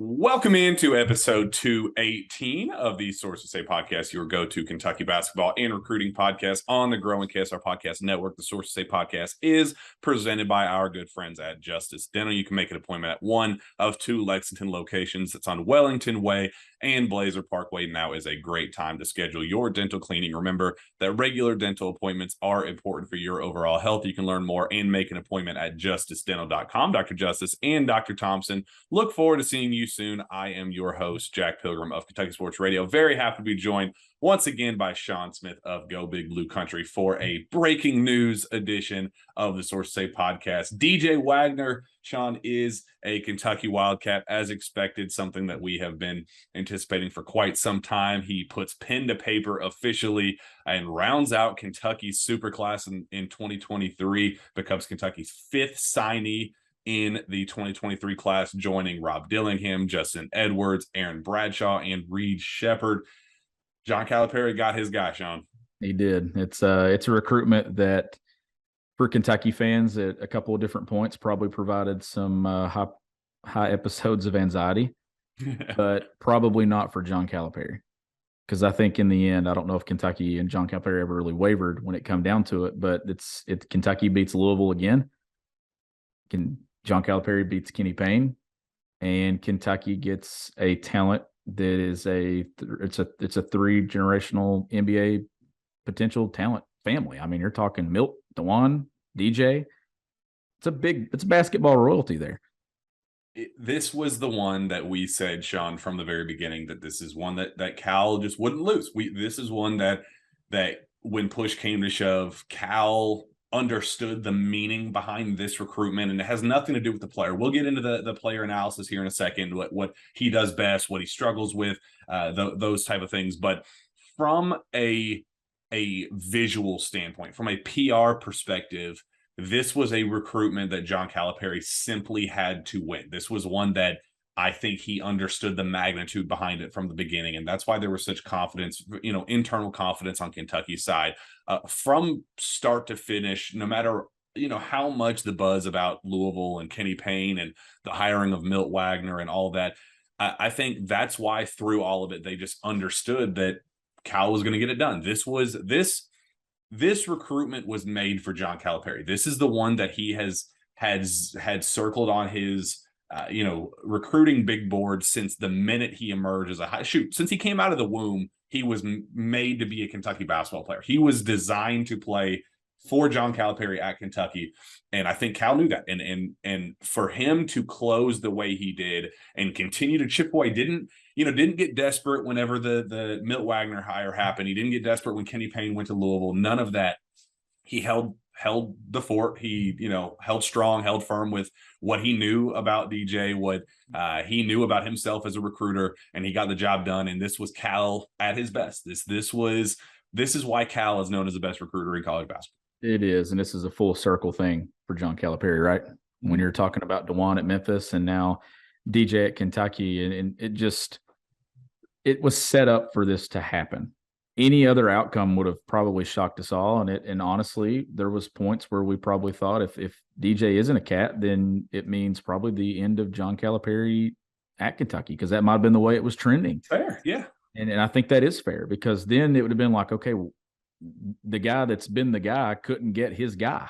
Welcome into episode 218 of the Sources Say podcast, your go-to Kentucky basketball and recruiting podcast on the growing KSR Podcast Network. The Sources Say podcast is presented by our good friends at Justice Dental. You can make an appointment at one of two Lexington locations. It's on Wellington Way and Blazer Parkway. Now is a great time to schedule your dental cleaning. Remember that regular dental appointments are important for your overall health. You can learn more and make an appointment at justicedental.com. Dr. Justice and Dr. Thompson look forward to seeing you soon. I am your host, Jack Pilgrim of Kentucky Sports Radio. Very happy to be joined once again by Sean Smith of Go Big Blue Country for a breaking news edition of the Sources Say podcast. DJ Wagner, Sean, is a Kentucky Wildcat, as expected, something that we have been anticipating for quite some time. He puts pen to paper officially and rounds out Kentucky's superclass in 2023, becomes Kentucky's fifth signee in the 2023 class, joining Rob Dillingham, Justin Edwards, Aaron Bradshaw, and Reed Sheppard. John Calipari got his guy, Sean. He did. It's a recruitment that, for Kentucky fans, at a couple of different points, probably provided some high episodes of anxiety, but probably not for John Calipari. Because I think in the end, I don't know if Kentucky and John Calipari ever really wavered when it come down to it, but it's Kentucky beats Louisville again. John Calipari beats Kenny Payne, and Kentucky gets a talent that is it's a three-generational NBA potential talent family. I mean, you're talking Milt, DeJuan, DJ. It's basketball royalty there. This was the one that we said, Sean, from the very beginning, that this is one that Cal just wouldn't lose. This is one that when push came to shove, Cal understood the meaning behind this recruitment, and it has nothing to do with the player. We'll get into the player analysis here in a second, what he does best, what he struggles with, those type of things. But from a visual standpoint, from a PR perspective, this was a recruitment that John Calipari simply had to win. This was one that I think he understood the magnitude behind it from the beginning, and that's why there was such confidence, internal confidence on Kentucky's side. From start to finish, no matter how much the buzz about Louisville and Kenny Payne and the hiring of Milt Wagner and all that, I think that's why through all of it they just understood that Cal was going to get it done. This recruitment was made for John Calipari. This is the one that he had circled on his recruiting big board since the minute he emerged as since he came out of the womb. He was made to be a Kentucky basketball player. He was designed to play for John Calipari at Kentucky, and I think Cal knew that. And for him to close the way he did and continue to chip away, didn't get desperate whenever the Milt Wagner hire happened. He didn't get desperate when Kenny Payne went to Louisville. None of that. He held the fort. He held strong, held firm with what he knew about DJ, what he knew about himself as a recruiter, and he got the job done. And this was Cal at his best. This is why Cal is known as the best recruiter in college basketball. It is, and this is a full circle thing for John Calipari, right? When you're talking about DeJuan at Memphis and now DJ at Kentucky, and it was set up for this to happen. Any other outcome would have probably shocked us all. And honestly, there was points where we probably thought if DJ isn't a Cat, then it means probably the end of John Calipari at Kentucky, because that might have been the way it was trending. Fair, yeah. And I think that is fair, because then it would have been like, okay, the guy that's been the guy couldn't get his guy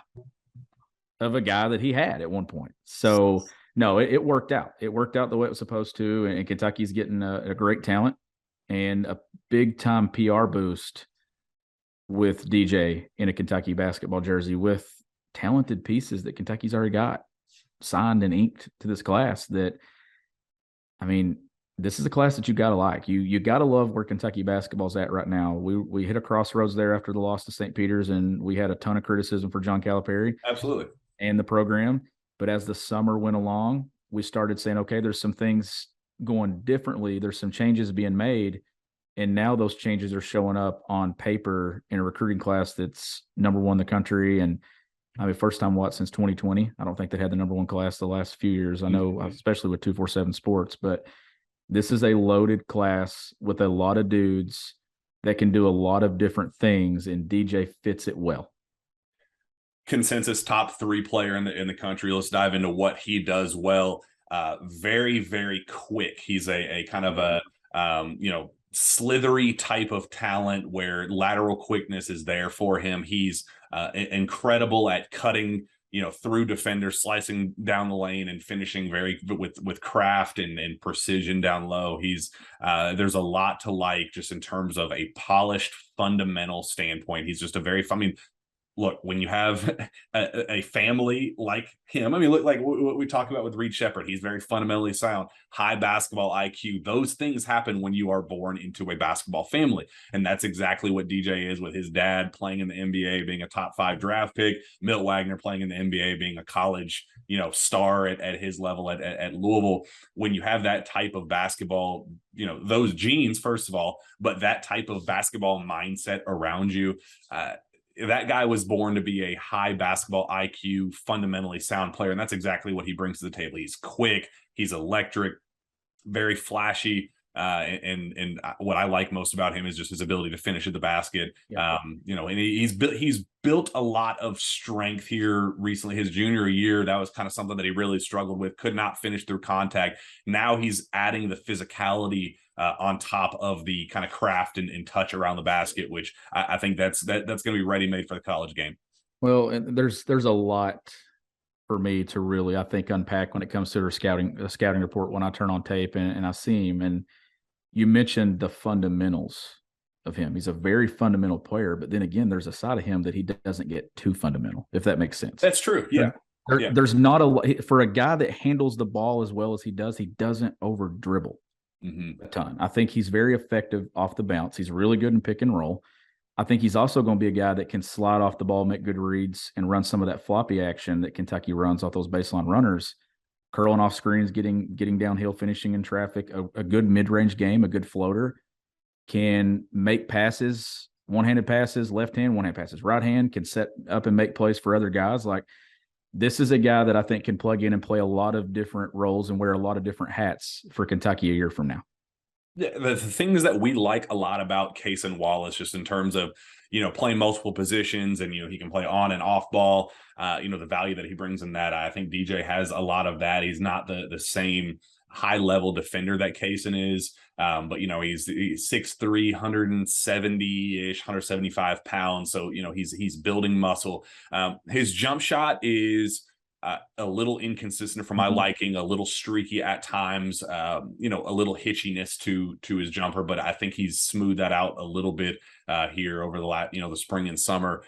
of a guy that he had at one point. So, no, it worked out. It worked out the way it was supposed to, and Kentucky's getting a great talent and a big-time PR boost with DJ in a Kentucky basketball jersey with talented pieces that Kentucky's already got signed and inked to this class. That, I mean, this is a class that you got to like. You got to love where Kentucky basketball's at right now. We hit a crossroads there after the loss to St. Peter's, and we had a ton of criticism for John Calipari. Absolutely. And the program. But as the summer went along, we started saying, okay, there's some things going differently. There's some changes being made, and now those changes are showing up on paper in a recruiting class that's number one in the country. And I mean, first time since 2020. I don't think they had the number one class the last few years. I know, especially with 247 Sports, but this is a loaded class with a lot of dudes that can do a lot of different things, and DJ fits it well. Consensus top 3 player in the country. Let's dive into what he does well. very, very quick. He's a kind of a slithery type of talent where lateral quickness is there for him. He's incredible at cutting through defenders, slicing down the lane and finishing very with craft and precision down low. He's there's a lot to like just in terms of a polished fundamental standpoint. He's just a very, I mean, look, when you have a family like him, I mean, look, like what we talked about with Reed Sheppard, he's very fundamentally sound, high basketball IQ. Those things happen when you are born into a basketball family. And that's exactly what DJ is, with his dad playing in the NBA, being a top 5 draft pick, Milt Wagner playing in the NBA, being a college, star at his level at Louisville. When you have that type of basketball, those genes, first of all, but that type of basketball mindset around you, that guy was born to be a high basketball IQ, fundamentally sound player. And that's exactly what he brings to the table. He's quick, he's electric, very flashy. And what I like most about him is just his ability to finish at the basket. Yeah. And he's built a lot of strength here recently. His junior year, that was kind of something that he really struggled with, could not finish through contact. Now he's adding the physicality on top of the kind of craft and touch around the basket, which I think that's going to be ready-made for the college game. Well, and there's a lot for me to really, I think, unpack when it comes to the scouting report when I turn on tape and I see him. And you mentioned the fundamentals of him. He's a very fundamental player, but then again, there's a side of him that he doesn't get too fundamental, if that makes sense. That's true. Yeah. There's not for a guy that handles the ball as well as he doesn't over dribble a ton. I think he's very effective off the bounce. He's really good in pick and roll. I think he's also going to be a guy that can slide off the ball, make good reads, and run some of that floppy action that Kentucky runs off those baseline runners, curling off screens, getting downhill, finishing in traffic, a good mid-range game, a good floater, can make passes, one-handed passes, left hand, one-hand passes, right hand, can set up and make plays for other guys. Like, this is a guy that I think can plug in and play a lot of different roles and wear a lot of different hats for Kentucky a year from now. Yeah, the things that we like a lot about Cason Wallace, just in terms of, playing multiple positions and, he can play on and off ball, the value that he brings in that. I think DJ has a lot of that. He's not the same high level defender that Cason is. But, he's 6'3", 170-ish, 175 pounds. So, he's building muscle. His jump shot is a little inconsistent for my liking, a little streaky at times, a little hitchiness to his jumper, but I think he's smoothed that out a little bit here over the spring and summer.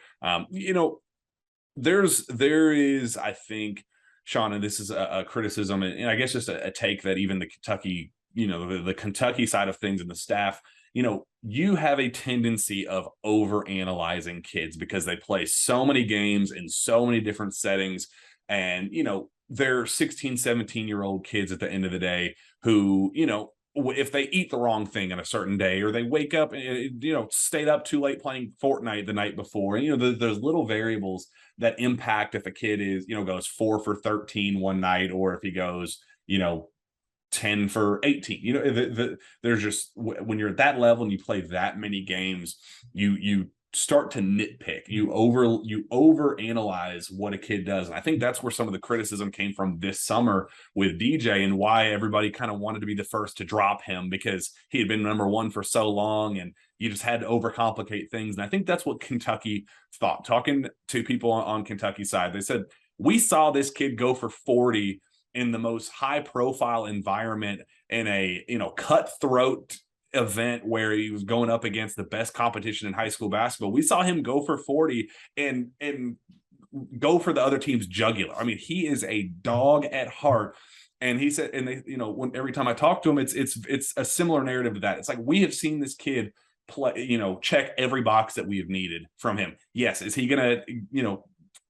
There is, I think, Sean, and this is a criticism, and I guess just a take that even the Kentucky, the Kentucky side of things and the staff, you have a tendency of over analyzing kids because they play so many games in so many different settings. And, they're 16, 17-year-old kids at the end of the day who, if they eat the wrong thing on a certain day, or they wake up and, stayed up too late playing Fortnite the night before, there's little variables that impact if a kid is, goes 4 for 13 one night, or if he goes, 10 for 18. There's just, when you're at that level and you play that many games, you start to nitpick, you over analyze what a kid does. And I think that's where some of the criticism came from this summer with DJ, and why everybody kind of wanted to be the first to drop him, because he had been number one for so long and you just had to overcomplicate things. And I think that's what Kentucky thought. Talking to people on Kentucky's side, they said, we saw this kid go for 40 in the most high profile environment, in a cutthroat event where he was going up against the best competition in high school basketball. We saw him go for 40 and go for the other team's jugular. I mean, he is a dog at heart. And he said, and they, every time I talk to him, it's a similar narrative to that. It's like, we have seen this kid play, check every box that we have needed from him. Yes. Is he going to,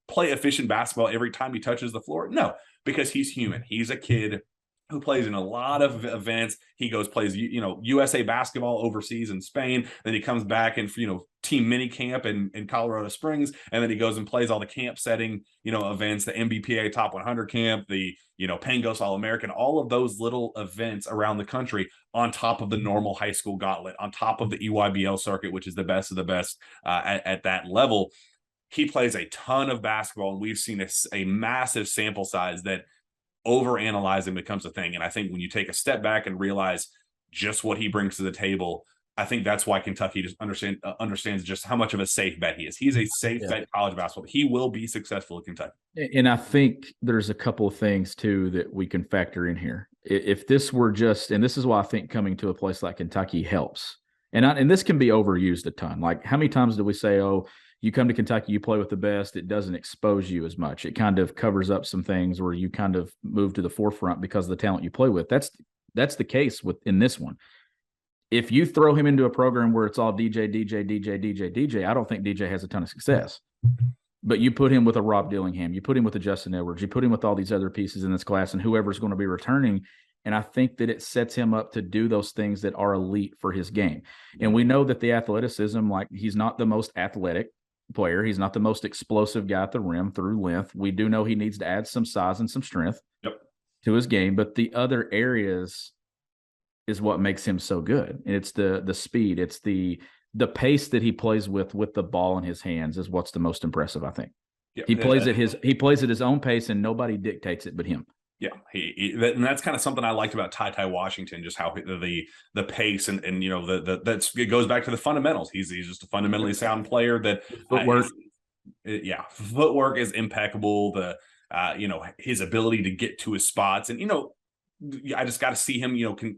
play efficient basketball every time he touches the floor? No, because he's human. He's a kid who plays in a lot of events. He plays, USA basketball overseas in Spain. Then he comes back and, team mini camp in Colorado Springs. And then he goes and plays all the camp setting, events, the MBPA Top 100 camp, the, Pangos All-American, all of those little events around the country, on top of the normal high school gauntlet, on top of the EYBL circuit, which is the best of the best at that level. He plays a ton of basketball, and we've seen a massive sample size that overanalyzing becomes a thing. And I think when you take a step back and realize just what he brings to the table, I think that's why Kentucky just understands just how much of a safe bet he is. He's a safe bet college basketball. He will be successful at Kentucky. And I think there's a couple of things too that we can factor in here. If this were just, and this is why I think coming to a place like Kentucky helps. And this can be overused a ton. Like, how many times do we say, oh, you come to Kentucky, you play with the best, it doesn't expose you as much. It kind of covers up some things where you kind of move to the forefront because of the talent you play with. That's the case in this one. If you throw him into a program where it's all DJ, I don't think DJ has a ton of success. But you put him with a Rob Dillingham, you put him with a Justin Edwards, you put him with all these other pieces in this class and whoever's going to be returning. And I think that it sets him up to do those things that are elite for his game. And we know that the athleticism, like, he's not the most athletic player. He's not the most explosive guy at the rim through length. We do know he needs to add some size and some strength to his game. But the other areas is what makes him so good. And it's the speed. It's the pace that he plays with the ball in his hands is what's the most impressive, I think. Yeah, he plays at his own pace, and nobody dictates it but him. Yeah, and that's kind of something I liked about Ty Washington, just how the pace and it goes back to the fundamentals. He's just a fundamentally sound player. That footwork, footwork is impeccable. His ability to get to his spots, and I just got to see him can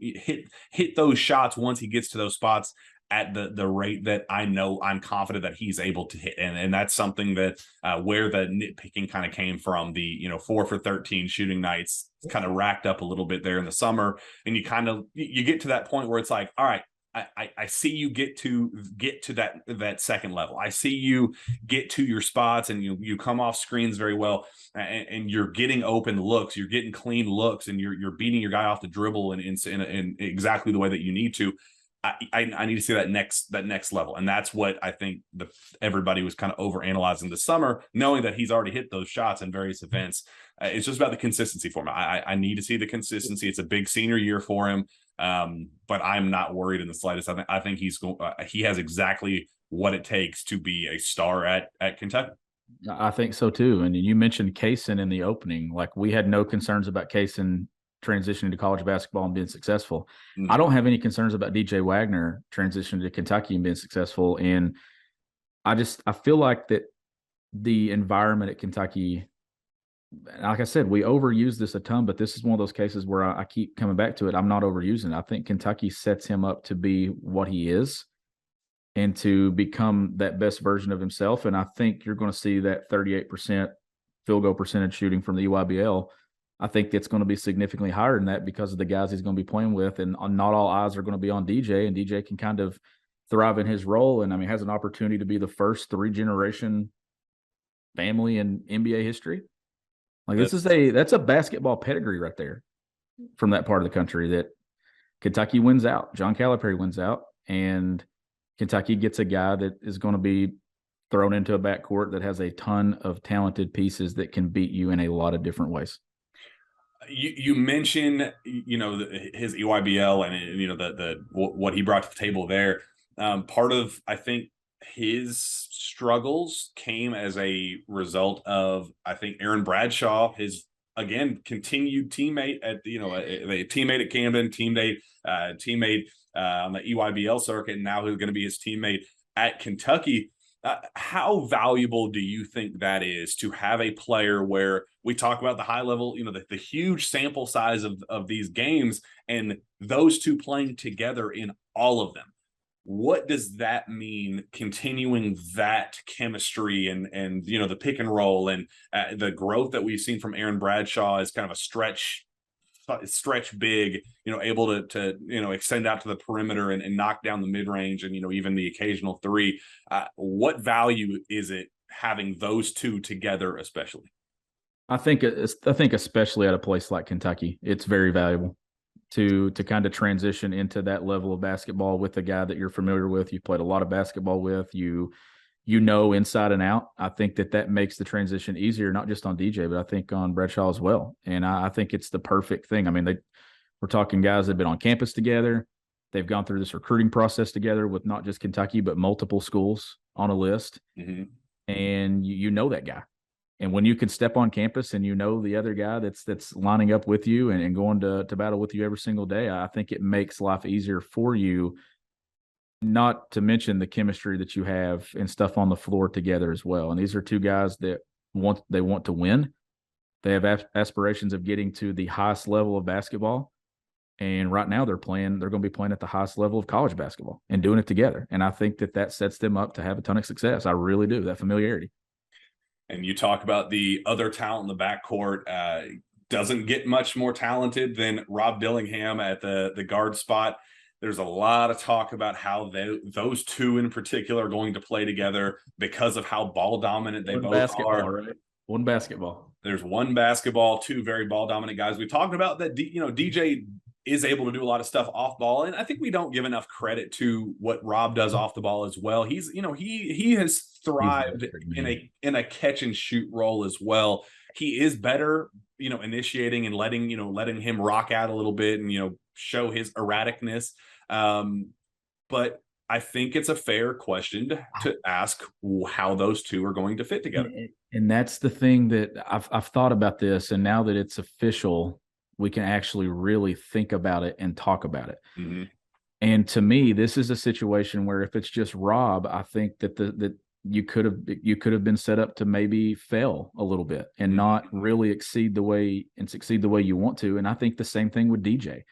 hit those shots once he gets to those spots at the rate that I know I'm confident that he's able to hit. And that's something that where the nitpicking kind of came from, the 4 for 13 shooting nights kind of racked up a little bit there in the summer. And you get to that point where it's like, all right, I see you get to that second level. I see you get to your spots and you come off screens very well, and you're getting open looks, you're getting clean looks, and you're beating your guy off the dribble in exactly the way that you need to. I need to see that next level. And that's what I think everybody was kind of overanalyzing this summer, knowing that he's already hit those shots in various events. It's just about the consistency for him. I need to see the consistency. It's a big senior year for him. But I'm not worried in the slightest. I think he has exactly what it takes to be a star at Kentucky. I think so too. And you mentioned Kaysen in the opening. Like, we had no concerns about Kaysen transitioning to college basketball and being successful. I don't have any concerns about DJ Wagner transitioning to Kentucky and being successful. And I feel like that the environment at Kentucky, like I said, we overuse this a ton, but this is one of those cases where I keep coming back to it. I'm not overusing it. I think Kentucky sets him up to be what he is and to become that best version of himself. And I think you're going to see that 38% field goal percentage shooting from the EYBL. I think it's going to be significantly higher than that because of the guys he's going to be playing with. And not all eyes are going to be on DJ, and DJ can kind of thrive in his role. And has an opportunity to be the first 3-generation family in NBA history. Like, that's a basketball pedigree right there from that part of the country that Kentucky wins out. John Calipari wins out, and Kentucky gets a guy that is going to be thrown into a backcourt that has a ton of talented pieces that can beat you in a lot of different ways. You mentioned, his EYBL and, what he brought to the table there. Part of, I think, his struggles came as a result of, I think, Aaron Bradshaw, his, again, continued teammate at, a teammate at Camden, teammate on the EYBL circuit, and now who's going to be his teammate at Kentucky. How valuable do you think that is to have a player where we talk about the high level, the huge sample size of these games, and those two playing together in all of them? What does that mean, continuing that chemistry and the pick and roll and the growth that we've seen from Aaron Bradshaw as kind of a stretch big, able to extend out to the perimeter and knock down the mid-range and, even the occasional three. What value is it having those two together, especially? I think especially at a place like Kentucky, it's very valuable to kind of transition into that level of basketball with a guy that you're familiar with, you played a lot of basketball with, you inside and out. I think that makes the transition easier, not just on DJ, but I think on Bradshaw as well. And I think it's the perfect thing. We're talking guys that have been on campus together. They've gone through this recruiting process together with not just Kentucky, but multiple schools on a list. Mm-hmm. And you know that guy. And when you can step on campus and you know the other guy that's lining up with you and going to battle with you every single day, I think it makes life easier for you, not to mention the chemistry that you have and stuff on the floor together as well. And these are two guys that want to win. They have aspirations of getting to the highest level of basketball. And right now they're going to be playing at the highest level of college basketball and doing it together. And I think that sets them up to have a ton of success. I really do, that familiarity. And you talk about the other talent in the backcourt, doesn't get much more talented than Rob Dillingham at the guard spot. There's a lot of talk about how those two in particular are going to play together because of how ball dominant they both are. Right? One basketball. There's one basketball, two very ball dominant guys. We talked about that. DJ is able to do a lot of stuff off ball, and I think we don't give enough credit to what Rob does off the ball as well. He's he has thrived in a catch and shoot role as well. He is better, initiating and letting him rock out a little bit and show his erraticness. But I think it's a fair question to ask how those two are going to fit together. And that's the thing that I've thought about this, and now that it's official, we can actually really think about it and talk about it. Mm-hmm. And to me, this is a situation where if it's just Rob, I think that you could have been set up to maybe fail a little bit and not really succeed the way you want to. And I think the same thing with DJ.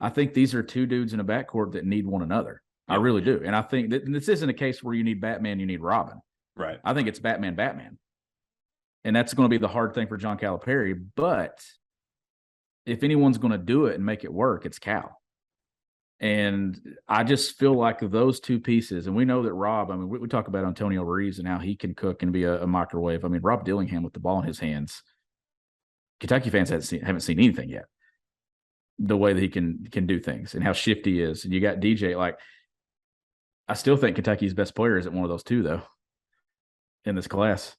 I think these are two dudes in a backcourt that need one another. Yep. I really do. And I think that this isn't a case where you need Batman, you need Robin. Right. I think it's Batman. And that's going to be the hard thing for John Calipari. But if anyone's going to do it and make it work, it's Cal. And I just feel like those two pieces, and we know that Rob, we talk about Antonio Reeves and how he can cook and be a microwave. Rob Dillingham with the ball in his hands, Kentucky fans haven't seen anything yet. The way that he can do things and how shifty he is. And you got DJ, I still think Kentucky's best player isn't one of those two, though, in this class.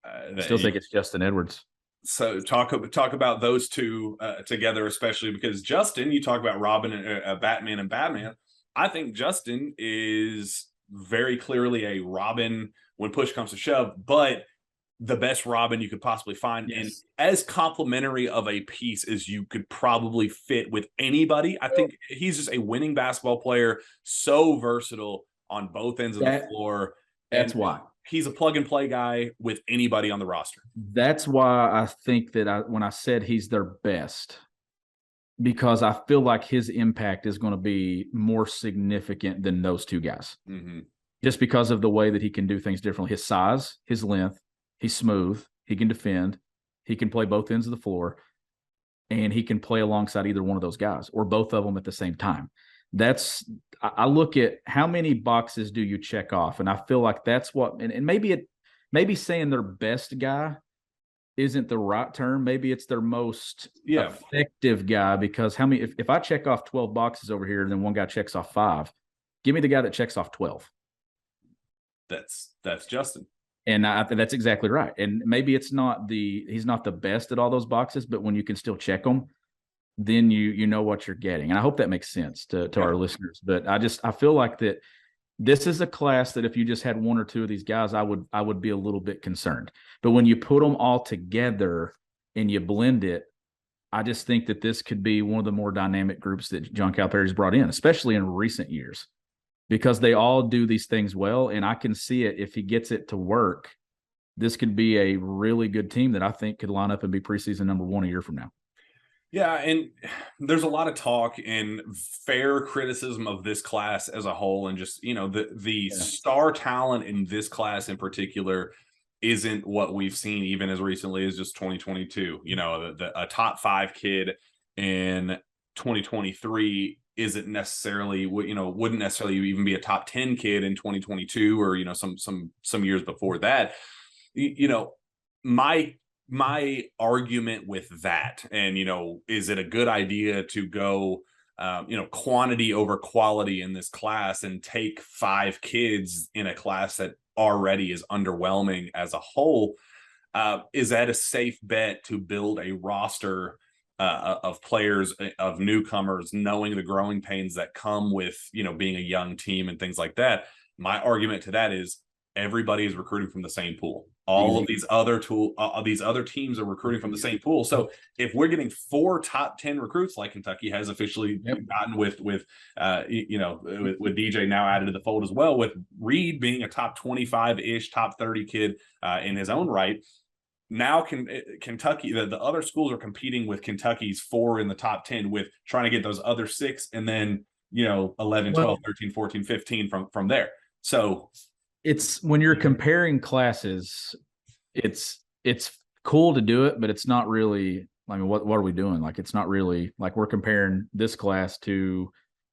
I still think it's Justin Edwards. So talk about those two together, especially because Justin, you talk about Robin and Batman. I think Justin is very clearly a Robin when push comes to shove, but the best Robin you could possibly find. Yes. And as complimentary of a piece as you could probably fit with anybody. I think he's just a winning basketball player, so versatile on both ends of the floor. That's why. He's a plug-and-play guy with anybody on the roster. That's why I think that when I said he's their best, because I feel like his impact is going to be more significant than those two guys. Mm-hmm. Just because of the way that he can do things differently. His size, his length, he's smooth, he can defend, he can play both ends of the floor, and he can play alongside either one of those guys or both of them at the same time. I look at how many boxes do you check off, and I feel like that's what, and maybe saying their best guy isn't the right term. Maybe it's their most effective guy, because if I check off 12 boxes over here and then one guy checks off 5, give me the guy that checks off 12. That's Justin. And that's exactly right. And maybe he's not the best at all those boxes, but when you can still check them, then you know what you're getting. And I hope that makes sense to our listeners. But I feel like that this is a class that if you just had one or two of these guys, I would be a little bit concerned. But when you put them all together and you blend it, I just think that this could be one of the more dynamic groups that John Calipari's brought in, especially in recent years, because they all do these things well. And I can see it, if he gets it to work, this could be a really good team that I think could line up and be preseason number 1 a year from now. Yeah, and there's a lot of talk and fair criticism of this class as a whole, and just the star talent in this class in particular isn't what we've seen even as recently as just 2022. A top 5 kid in 2023 isn't necessarily wouldn't necessarily even be a top 10 kid in 2022 or some years before that. My argument with that, and is it a good idea to go quantity over quality in this class and take 5 kids in a class that already is underwhelming as a whole? Is that a safe bet to build a roster of players, of newcomers, knowing the growing pains that come with being a young team and things like that? My argument to that is everybody is recruiting from the same pool. All of these other these other teams are recruiting from the same pool. So if we're getting 4 top 10 recruits, like Kentucky has officially gotten with DJ now added to the fold as well, with Reed being a top 25-ish, top 30 kid in his own right. Now Kentucky, the other schools are competing with Kentucky's 4 in the top 10 with trying to get those other 6 and then 11, 12, 13, 14, 15 from there. So it's when you're comparing classes, it's cool to do it, but it's not really, I mean, what are we doing? Like, it's not really like we're comparing this class to,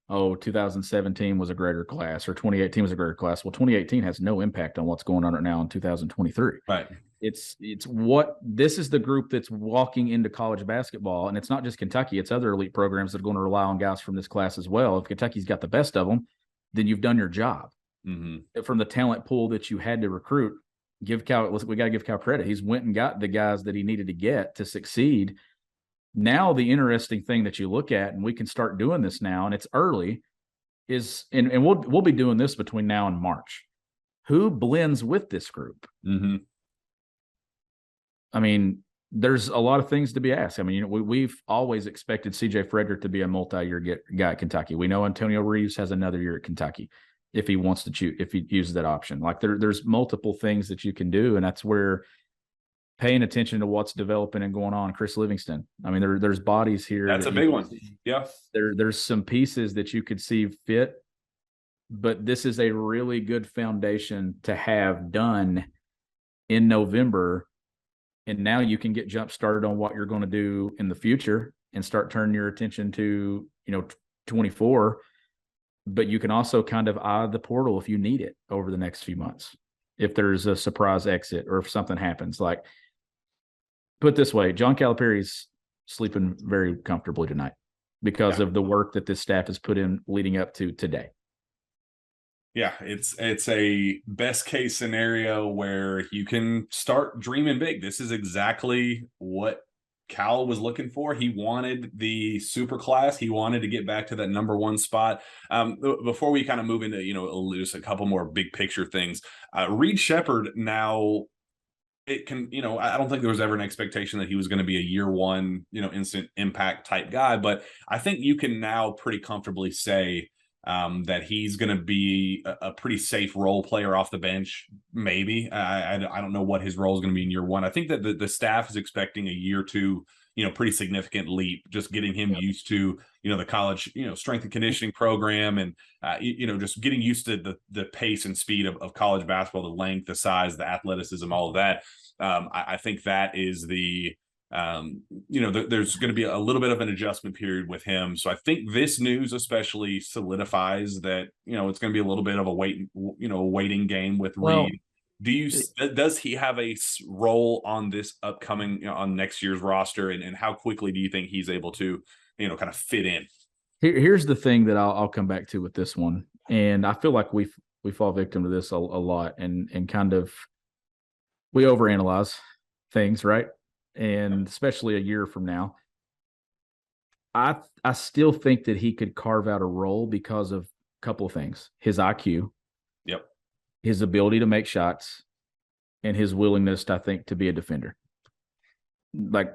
2017 was a greater class or 2018 was a greater class. Well, 2018 has no impact on what's going on right now in 2023. Right. This is the group that's walking into college basketball, and it's not just Kentucky, it's other elite programs that are going to rely on guys from this class as well. If Kentucky's got the best of them, then you've done your job. Mm-hmm. From the talent pool that you had to recruit, we got to give Cal credit. He's went and got the guys that he needed to get to succeed. Now, the interesting thing that you look at, and we can start doing this now, and it's early, is, and we'll be doing this between now and March. Who blends with this group? Mm-hmm. I mean, there's a lot of things to be asked. I mean, we've always expected CJ Frederick to be a multi-year guy at Kentucky. We know Antonio Reeves has another year at Kentucky if he wants to choose, if he uses that option. Like there's multiple things that you can do, and that's where paying attention to what's developing and going on. Chris Livingston. I mean, there's bodies here. That's a big one. Yeah. There's some pieces that you could see fit, but this is a really good foundation to have done in November. And now you can get jump started on what you're going to do in the future and start turning your attention to, 24. But you can also kind of eye the portal if you need it over the next few months. If there's a surprise exit or if something happens, like, put it this way, John Calipari's sleeping very comfortably tonight because of the work that this staff has put in leading up to today. Yeah, it's a best case scenario where you can start dreaming big. This is exactly what Cal was looking for. He wanted the super class. He wanted to get back to that number 1 spot. Before we kind of move into, just a couple more big picture things, Reed Sheppard now, it can, I don't think there was ever an expectation that he was going to be a year 1, instant impact type guy, but I think you can now pretty comfortably say that he's going to be a pretty safe role player off the bench. Maybe I don't know what his role is going to be in year 1. I think that the staff is expecting a year 2, pretty significant leap, just getting him used to, the college, strength and conditioning program, and, just getting used to the pace and speed of college basketball, the length, the size, the athleticism, all of that. I think that is the, there's going to be a little bit of an adjustment period with him. So I think this news especially solidifies that, it's going to be a little bit of a waiting game with Reed. Does he have a role on this upcoming, on next year's roster, and how quickly do you think he's able to, kind of fit in? Here's the thing that I'll come back to with this one. And I feel like we fall victim to this a lot, and kind of, we overanalyze things, right? And especially a year from now, I still think that he could carve out a role because of a couple of things: his IQ, his ability to make shots, and his willingness, I think, to be a defender. Like,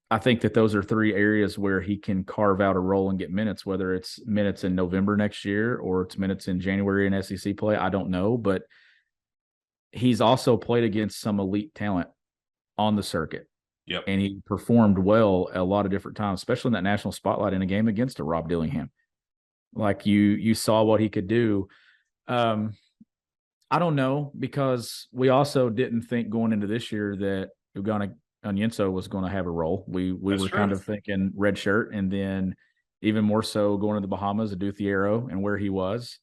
I think that those are 3 areas where he can carve out a role and get minutes, whether it's minutes in November next year or it's minutes in January in SEC play. I don't know, but he's also played against some elite talent on the circuit. Yep. And he performed well a lot of different times, especially in that national spotlight in a game against a Rob Dillingham. Like, you saw what he could do. I don't know, because we also didn't think going into this year that Ugonna Onyenso was going to have a role. We were kind of thinking red shirt, and then even more so going to the Bahamas, Aduthiero, and where he was.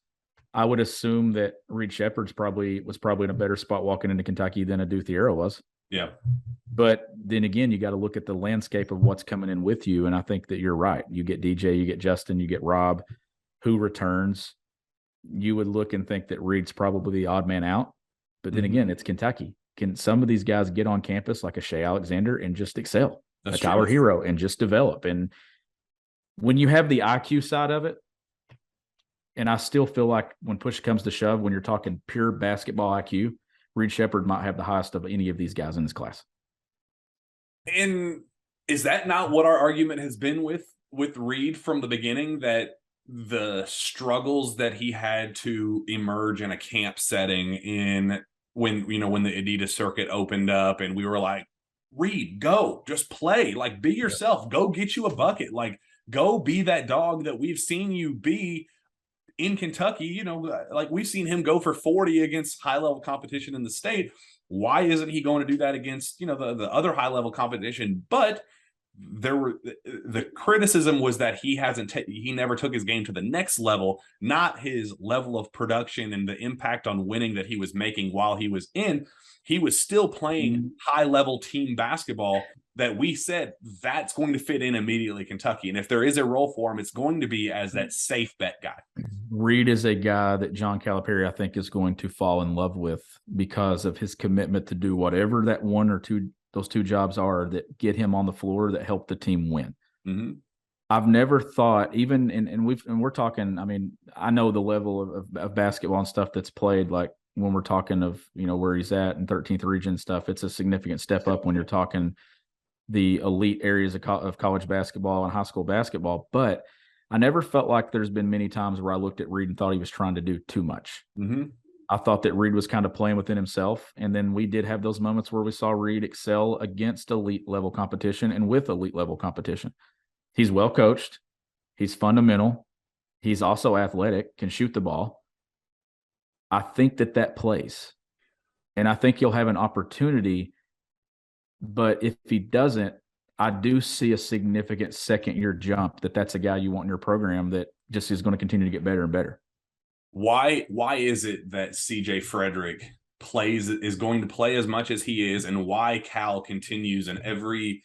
I would assume that Reed Sheppard was probably in a better spot walking into Kentucky than Aduthiero was. Yeah. But then again, you got to look at the landscape of what's coming in with you. And I think that you're right. You get DJ, you get Justin, you get Rob, who returns. You would look and think that Reed's probably the odd man out. But then again, it's Kentucky. Can some of these guys get on campus like a Shea Alexander and just excel? That's a Tyler Hero and just develop? And when you have the IQ side of it, and I still feel like when push comes to shove, when you're talking pure basketball IQ, Reed Sheppard might have the highest of any of these guys in this class. And is that not what our argument has been with Reed from the beginning, that the struggles that he had to emerge in a camp setting when the Adidas circuit opened up and we were like, Reed, go, just play, like be yourself, go get you a bucket, like go be that dog that we've seen you be in Kentucky, like we've seen him go for 40 against high level competition in the state. Why isn't he going to do that against, the other high level competition? But the criticism was that he never took his game to the next level, not his level of production and the impact on winning that he was making while he was in. He was still playing high level team basketball that we said that's going to fit in immediately Kentucky. And if there is a role for him, it's going to be as that safe bet guy. Reed is a guy that John Calipari, I think, is going to fall in love with because of his commitment to do whatever that one or two those two jobs are that get him on the floor that help the team win. Mm-hmm. I've never thought, even and we're talking, I mean, I know the level of basketball and stuff that's played, like when we're talking of, where he's at in 13th region stuff, it's a significant step up when you're talking the elite areas of college basketball and high school basketball. But I never felt like there's been many times where I looked at Reed and thought he was trying to do too much. Mm-hmm. I thought that Reed was kind of playing within himself. And then we did have those moments where we saw Reed excel against elite level competition and with elite level competition. He's well coached. He's fundamental. He's also athletic, can shoot the ball. I think that plays. And I think he'll have an opportunity. But if he doesn't, I do see a significant second-year jump that's a guy you want in your program that just is going to continue to get better and better. Why is it that CJ Frederick is going to play as much as he is, and why Cal continues in every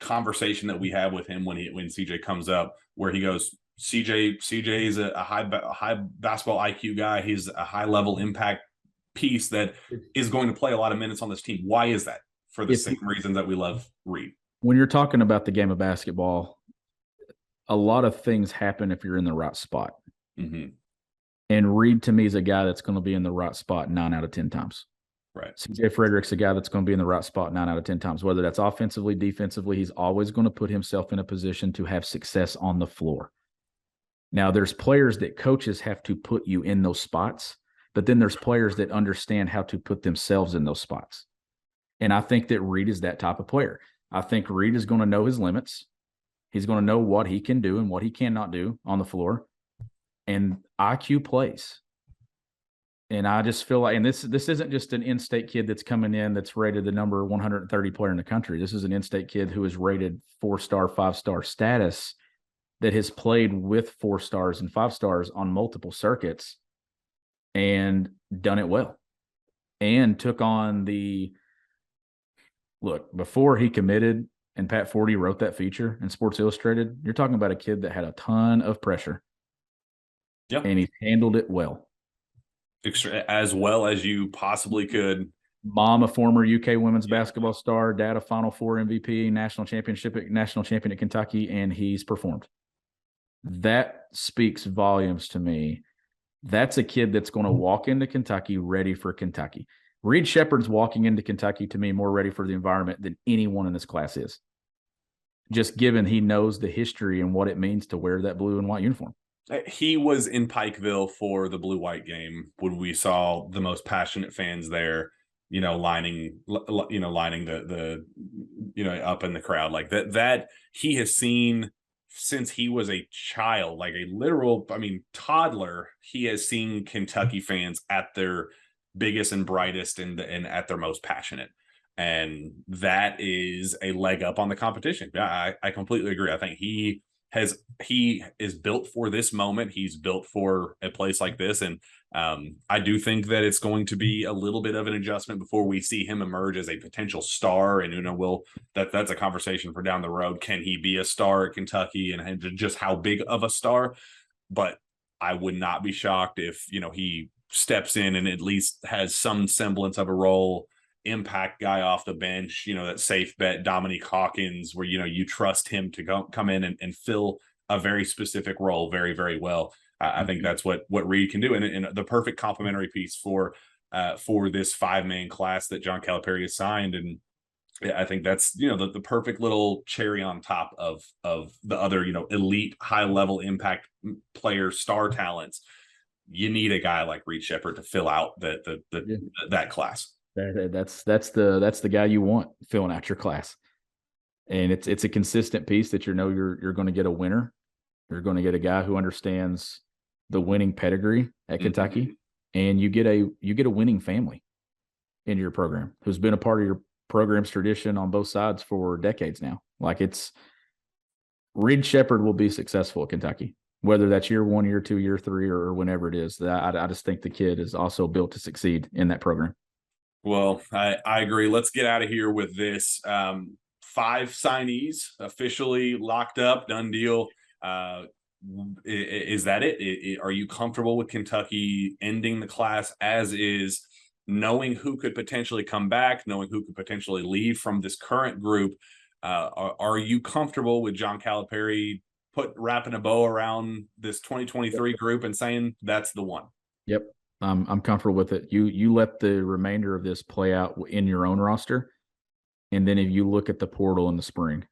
conversation that we have with him when CJ comes up, where he goes, CJ is a high basketball IQ guy. He's a high level impact piece that is going to play a lot of minutes on this team. Why is that? For the same reason that we love Reed. When you're talking about the game of basketball, a lot of things happen if you're in the right spot. Mm-hmm. And Reed, to me, is a guy that's going to be in the right spot 9 out of 10 times. Right. CJ Frederick's a guy that's going to be in the right spot 9 out of 10 times. Whether that's offensively, defensively, he's always going to put himself in a position to have success on the floor. Now, there's players that coaches have to put you in those spots, but then there's players that understand how to put themselves in those spots. And I think that Reed is that type of player. I think Reed is going to know his limits. He's going to know what he can do and what he cannot do on the floor. And IQ plays. And I just feel like, and this isn't just an in-state kid that's coming in that's rated the number 130 player in the country. This is an in-state kid who is rated 4-star, 5-star status that has played with 4 stars and 5 stars on multiple circuits and done it well. And took on look, before he committed and Pat Forty wrote that feature in Sports Illustrated, you're talking about a kid that had a ton of pressure. Yep. And he handled it well. As well as you possibly could. Mom, a former UK women's basketball star, dad, a Final Four MVP, national champion at Kentucky, and he's performed. That speaks volumes to me. That's a kid that's going to walk into Kentucky ready for Kentucky. Reed Sheppard's walking into Kentucky, to me, more ready for the environment than anyone in this class is. Just given he knows the history and what it means to wear that blue and white uniform. He was in Pikeville for the blue-white game when we saw the most passionate fans there, lining the up in the crowd like that he has seen since he was a child, like a literal, toddler. He has seen Kentucky fans at their biggest and brightest and at their most passionate. And that is a leg up on the competition. Yeah, I completely agree. I think he is built for this moment. He's built for a place like this. And I do think that it's going to be a little bit of an adjustment before we see him emerge as a potential star. And, that's a conversation for down the road. Can he be a star at Kentucky and just how big of a star? But I would not be shocked if, he steps in and at least has some semblance of a role, impact guy off the bench, that safe bet Dominique Hawkins, where you trust him to come in and fill a very specific role very, very well. I think that's what Reed can do, and the perfect complementary piece for for this 5-man class that John Calipari has signed. And I think that's, the perfect little cherry on top of the other, elite high level impact player star talents. You need a guy like Reed Sheppard to fill out that class. That's the guy you want filling out your class. And it's a consistent piece that you're going to get a winner. You're going to get a guy who understands the winning pedigree at Kentucky, and you get a winning family in your program who's been a part of your program's tradition on both sides for decades now. Like, Reed Sheppard will be successful at Kentucky, whether that's year 1, year 2, year 3, or whenever it is. I just think the kid is also built to succeed in that program. Well, I agree. Let's get out of here with this. 5 signees officially locked up, done deal. Is that it? Are you comfortable with Kentucky ending the class as is, knowing who could potentially come back, knowing who could potentially leave from this current group? Are you comfortable with John Calipari wrapping a bow around this 2023 group and saying that's the one? Yep. I'm comfortable with it. You let the remainder of this play out in your own roster. And then if you look at the portal in the spring,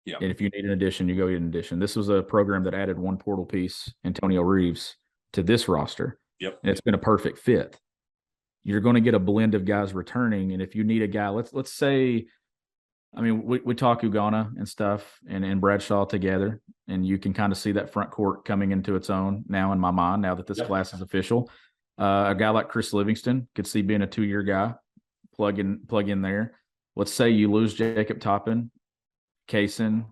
and if you need an addition, you go get an addition. This was a program that added one portal piece, Antonio Reeves, to this roster. Yep. And it's been a perfect fit. You're going to get a blend of guys returning. And if you need a guy, let's say, we talk Ugonna and stuff and Bradshaw together, and you can kind of see that front court coming into its own now in my mind, now that this class is official. A guy like Chris Livingston could see being a 2-year guy, plug in there. Let's say you lose Jacob Toppin, Kaysen,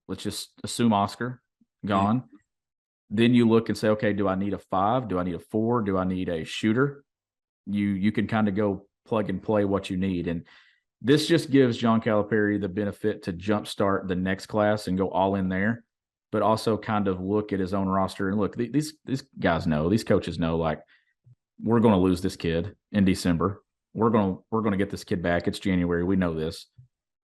let's just assume Oscar, gone. Mm-hmm. Then you look and say, okay, do I need a 5? Do I need a 4? Do I need a shooter? You can kind of go plug and play what you need. And this just gives John Calipari the benefit to jumpstart the next class and go all in there, but also kind of look at his own roster and look, these guys know, these coaches know, like, we're going to lose this kid in December. We're going to get this kid back. It's January. We know this.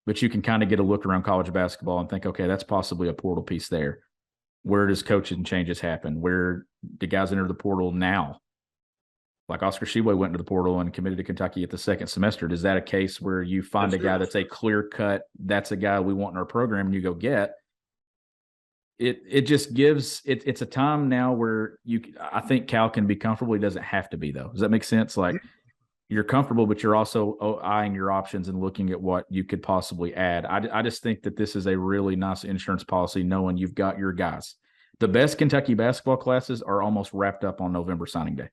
But you can kind of get a look around college basketball and think, okay, that's possibly a portal piece there. Where does coaching changes happen? Where do guys enter the portal now? Like Oscar Tshiebwe went into the portal and committed to Kentucky at the second semester. Is that a case where you find a guy that's a clear cut, that's a guy we want in our program, and you go get? It just gives it's a time now where I think Cal can be comfortable. He doesn't have to be, though. Does that make sense? Like, you're comfortable, but you're also eyeing your options and looking at what you could possibly add. I just think that this is a really nice insurance policy, knowing you've got your guys. The best Kentucky basketball classes are almost wrapped up on November signing day.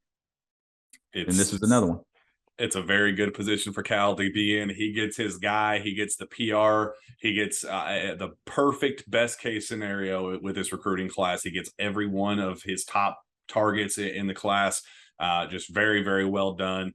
And this is another one. It's a very good position for Cal to be in. He gets his guy. He gets the PR. He gets the perfect best case scenario with this recruiting class. He gets every one of his top targets in the class. Just very, very well done.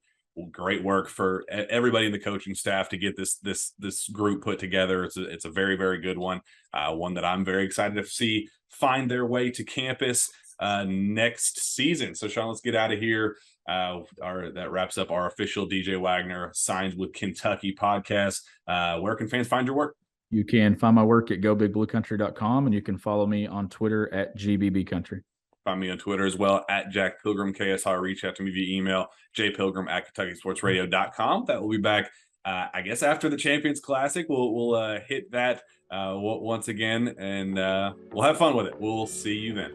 Great work for everybody in the coaching staff to get this group put together. It's a very, very good one. One that I'm very excited to see find their way to campus next season. So Sean, let's get out of here. That wraps up our official DJ Wagner Signs with Kentucky podcast. Where can fans find your work? You can find my work at gobigbluecountry.com, and you can follow me on Twitter at GBBCountry. Find me on Twitter as well at Jack Pilgrim KSI. Reach out to me via email, jpilgrim@KentuckySportsRadio.com. That will be back, I guess, after the Champions Classic. We'll hit that once again, and we'll have fun with it. We'll see you then.